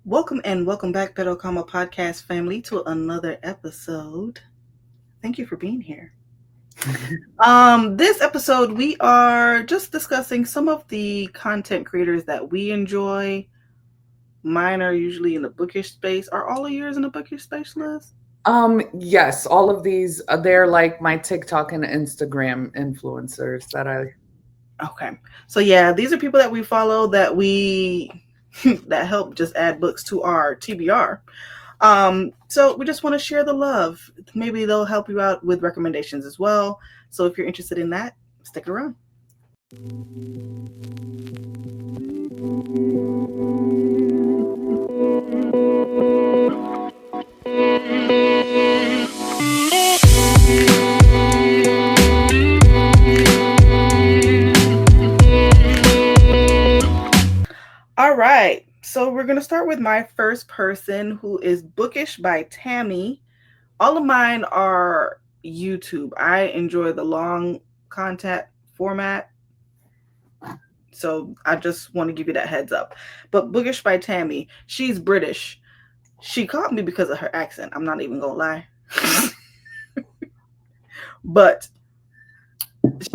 Welcome back, Pero Comma Podcast family, to another episode. Thank you for being here. This episode we are just discussing some of the content creators that we enjoy. Mine are usually in the bookish space. Are all of yours in the bookish space, Liz? Yes, all of these, they're like my TikTok and Instagram influencers that I. Okay. So yeah, these are people that we follow that we that help just add books to our TBR. So we just want to share the love. Maybe they'll help you out with recommendations as well. So if you're interested in that, stick around. All right. So we're going to start with my first person, who is Bookish by Tammy. All of mine are YouTube. I enjoy the long content format. So I just want to give you that heads up. But Bookish by Tammy, she's British. She caught me because of her accent. I'm not even going to lie. But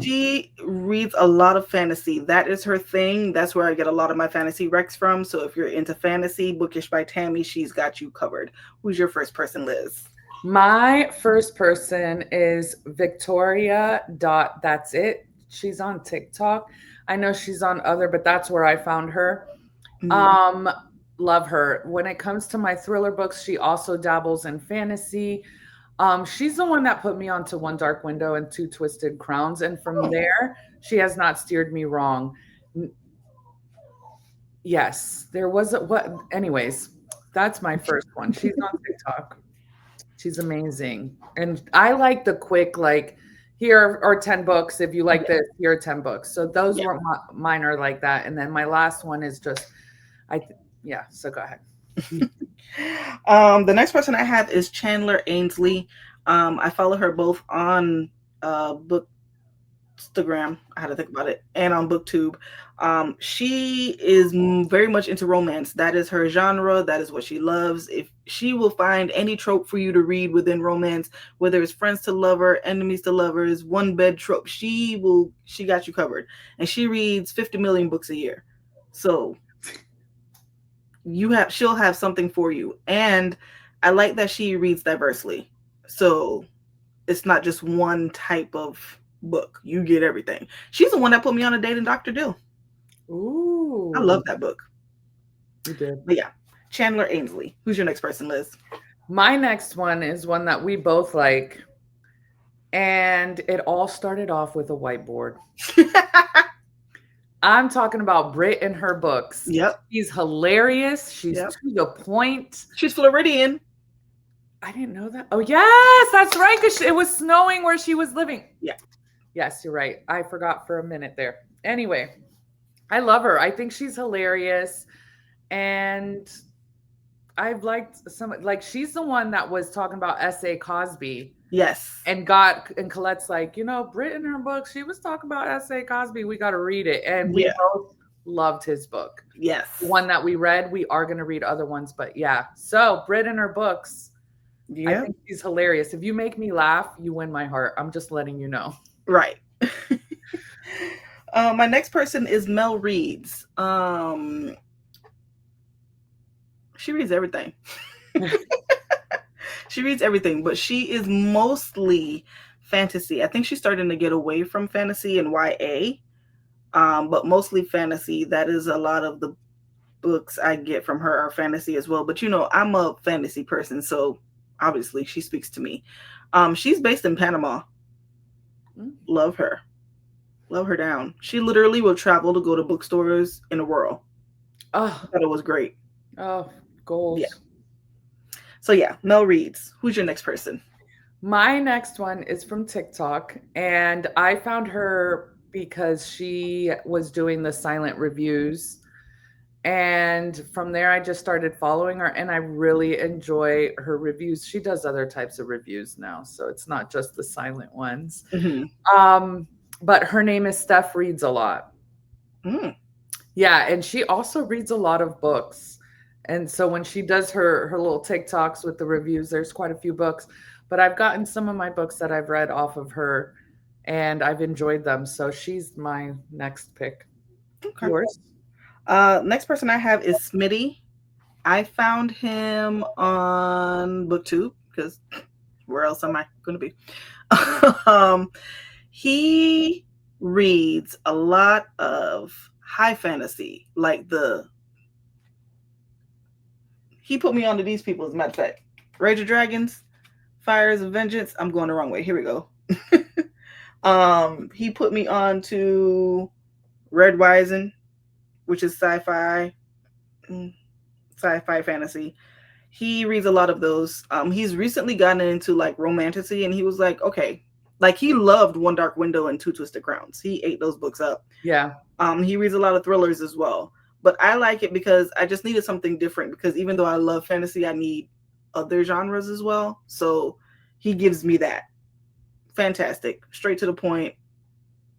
she reads a lot of fantasy. That is her thing. That's where I get a lot of my fantasy recs from. So if you're into fantasy, Bookish by Tammy, she's got you covered. Who's your first person, Liz? My first person is Victoria. That's it. She's on TikTok. I know she's on other, but that's where I found her. Um, Love her. When it comes to my thriller books, she also dabbles in fantasy. She's the one that put me onto One Dark Window and Two Twisted Crowns, and from there, she has not steered me wrong. Yes, there was a what. Anyways, that's my first one. She's on TikTok. She's amazing, and I like the quick like. Here are 10 books. If you like this, here are 10 books. So those Yeah. were mine are like that. And then my last one is just, yeah. So go ahead. The next person I have is Chandler Ainsley. I follow her both on Bookstagram. I had to think about it, and on BookTube. She is very much into romance. That is her genre. That is what she loves. If she will find any trope for you to read within romance, whether it's friends to lover, enemies to lovers, one bed trope, she will. She got you covered, and she reads 50 million books a year. So she'll have something for you. And I like that she reads diversely. So it's not just one type of book. You get everything. She's the one that put me on a date in Dr. Dill. Ooh, I love that book. you did. But yeah, Chandler Ainsley. Who's your next person, Liz? My next one is one that we both like. And it all started off with a whiteboard. I'm talking about Brit and her books. Yep. She's hilarious. She's Yep. to the point. She's Floridian. I didn't know that. Oh, yes, that's right. Because it was snowing where she was living. Yeah. Yes, you're right. I forgot for a minute there. Anyway, I love her. I think she's hilarious. And I've liked she's the one that was talking about S.A. Cosby. Yes. And Colette's like, Brit in her book, she was talking about S.A. Cosby. We got to read it. And we both loved his book. Yes. The one that we read, we are going to read other ones. But yeah. So Brit in her books, I think she's hilarious. If you make me laugh, you win my heart. I'm just letting you know. Right. My next person is Mel Reeds. She reads everything. She reads everything, but she is mostly fantasy. I think she's starting to get away from fantasy and YA, but mostly fantasy. That is a lot of the books I get from her are fantasy as well. But I'm a fantasy person, so obviously she speaks to me. She's based in Panama. Love her. Love her down. She literally will travel to go to bookstores in the world. Oh, I thought it was great. Oh, goals. Yeah. So yeah, Mel Reeds. Who's your next person? My next one is from TikTok, and I found her because she was doing the silent reviews. And from there, I just started following her, and I really enjoy her reviews. She does other types of reviews now, so it's not just the silent ones. Mm-hmm. But her name is Steph Reads a Lot. Mm. Yeah, and she also reads a lot of books. And so when she does her little TikToks with the reviews, there's quite a few books. But I've gotten some of my books that I've read off of her, and I've enjoyed them. So she's my next pick. Okay. Yours? Next person I have is Smitty. I found him on BookTube because where else am I going to be? um, he reads a lot of high fantasy, like the. He put me onto these people, as a matter of fact. Rage of Dragons, Fires of Vengeance. I'm going the wrong way. Here we go. He put me on to Red Rising, which is sci-fi fantasy. He reads a lot of those. He's recently gotten into like romantasy, and he was like, okay, like he loved One Dark Window and Two Twisted Crowns. He ate those books up. Yeah. He reads a lot of thrillers as well. But I like it because I just needed something different. Because even though I love fantasy, I need other genres as well. So he gives me that. Fantastic, straight to the point.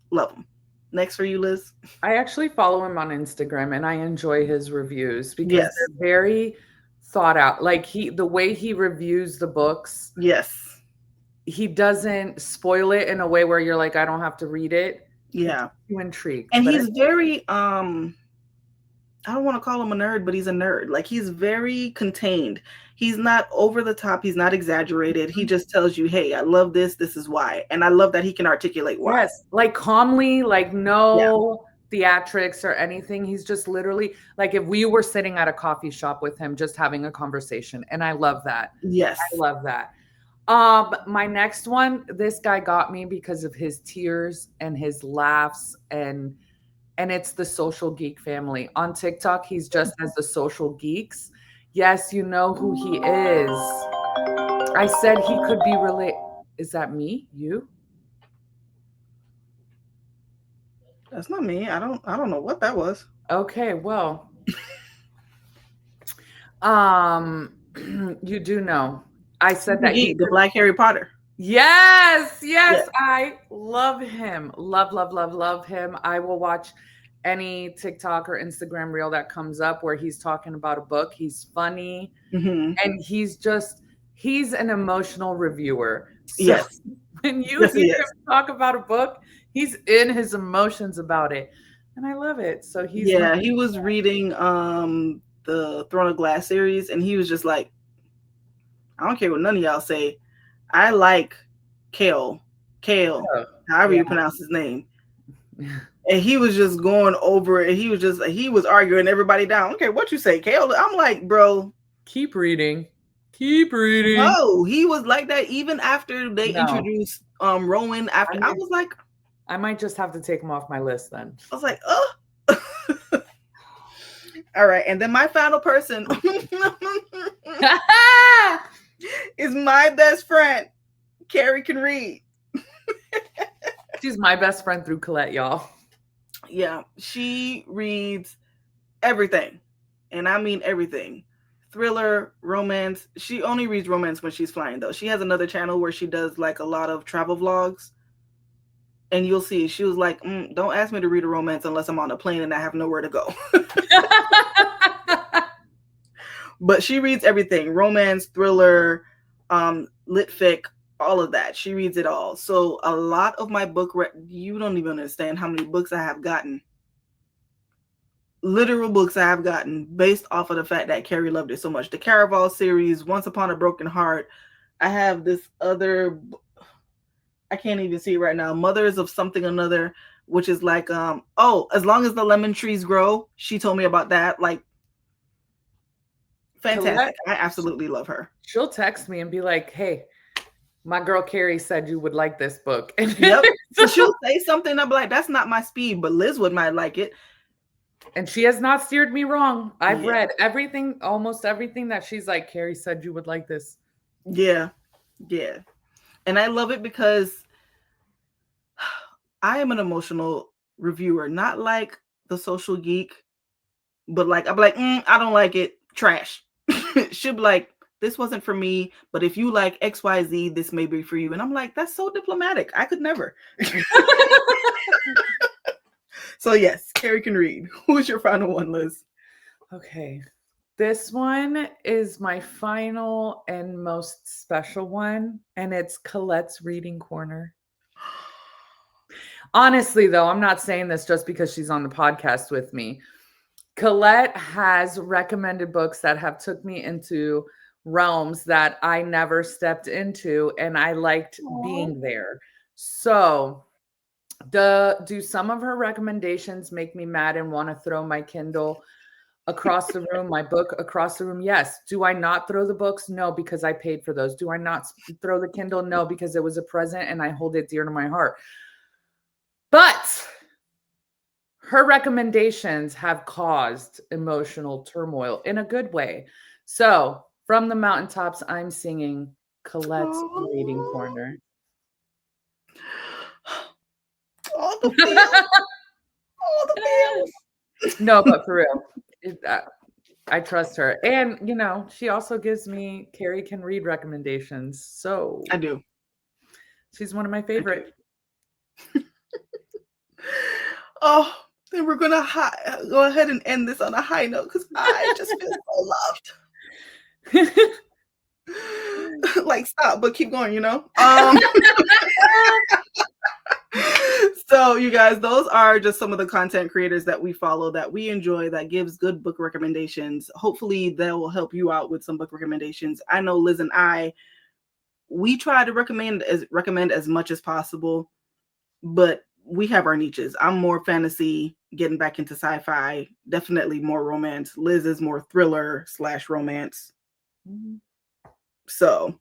Love him. Next for you, Liz. I actually follow him on Instagram and I enjoy his reviews because Yes. they're very thought out. Like the way he reviews the books, Yes. he doesn't spoil it in a way where you're like, I don't have to read it. Yeah. You intrigued. And he's very I don't want to call him a nerd, but he's a nerd. Like he's very contained. He's not over the top. He's not exaggerated. He just tells you, hey, I love this. This is why. And I love that he can articulate why. Yes. Like calmly, like no theatrics or anything. He's just literally like if we were sitting at a coffee shop with him, just having a conversation. And I love that. Yes. I love that. My next one, this guy got me because of his tears and his laughs and it's the Social Geek family. On TikTok, he's just as the Social Geeks. Yes, you know who he is. I said he could be related. Is that me? You? That's not me. I don't know what that was. Okay, well. You do know. I said that he the Black Harry Potter. Yes, I love him. Love him. I will watch any TikTok or Instagram reel that comes up where he's talking about a book. He's funny. And he's an emotional reviewer. So yes. When you hear him talk about a book, he's in his emotions about it. And I love it. So he was reading the Throne of Glass series and he was just like, I don't care what none of y'all say. I like Kale, however you pronounce his name. And he was just going over it. He was arguing everybody down. Okay, what you say, Kale? I'm like, bro. Keep reading. No, he was like that even after they introduced Rowan. After I was like, I might just have to take him off my list then. I was like, oh. All right, and then my final person is my best friend. Carrie can read. She's my best friend through Collette, y'all. Yeah, she reads everything. And I mean everything. Thriller, romance. She only reads romance when she's flying, though. She has another channel where she does like a lot of travel vlogs. And you'll see, she was like, don't ask me to read a romance unless I'm on a plane and I have nowhere to go. But she reads everything. Romance, thriller, lit fic, all of that. She reads it all. So a lot of my book, you don't even understand how many books I have gotten. Literal books I have gotten based off of the fact that Carrie loved it so much. The Caraval series, Once Upon a Broken Heart. I have this other, I can't even see it right now, Mothers of Something Another, which is like, As Long as the Lemon Trees Grow. She told me about that. Like, fantastic. Collette, I absolutely love her. She'll text me and be like, hey, my girl Carrie said you would like this book. Yep. So she'll say something, I'll be like, that's not my speed, but Liz might like it. And she has not steered me wrong. I've read everything, almost everything that she's like, Carrie said you would like this. Yeah. And I love it because I am an emotional reviewer, not like the Social Geek, but like, I'm like, I don't like it. Trash. She'll be like, this wasn't for me, but if you like XYZ, this may be for you. And I'm like, that's so diplomatic. I could never. So yes, Carrie can read. Who's your final one, Liz? Okay. This one is my final and most special one, and it's Colette's Reading Corner. Honestly, though, I'm not saying this just because she's on the podcast with me. Collette has recommended books that have took me into realms that I never stepped into, and I liked Aw. being there. So, do some of her recommendations make me mad and want to throw my Kindle across the room, my book across the room? Yes. Do I not throw the books? No, because I paid for those. Do I not throw the Kindle? No, because it was a present and I hold it dear to my heart. But her recommendations have caused emotional turmoil in a good way. So, from the mountaintops, I'm singing Colette's Reading Aw. Corner. All the feels. All the feels. No, but for real, I trust her. And, she also gives me Carrie can read recommendations. So, I do. she's one of my I do. favorite. Oh, then we're gonna go ahead and end this on a high note because I just feel so loved. Like stop, but keep going. So you guys, those are just some of the content creators that we follow that we enjoy that gives good book recommendations. Hopefully that will help you out with some book recommendations. I know Liz and we try to recommend as much as possible, but we have our niches. I'm more fantasy, getting back into sci-fi, definitely more romance. Liz is more thriller / romance. So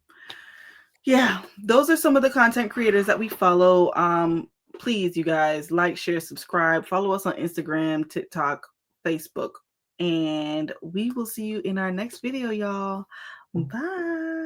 yeah, those are some of the content creators that we follow. Please, you guys, like, share, subscribe, follow us on Instagram, TikTok, Facebook, and we will see you in our next video, y'all. Bye.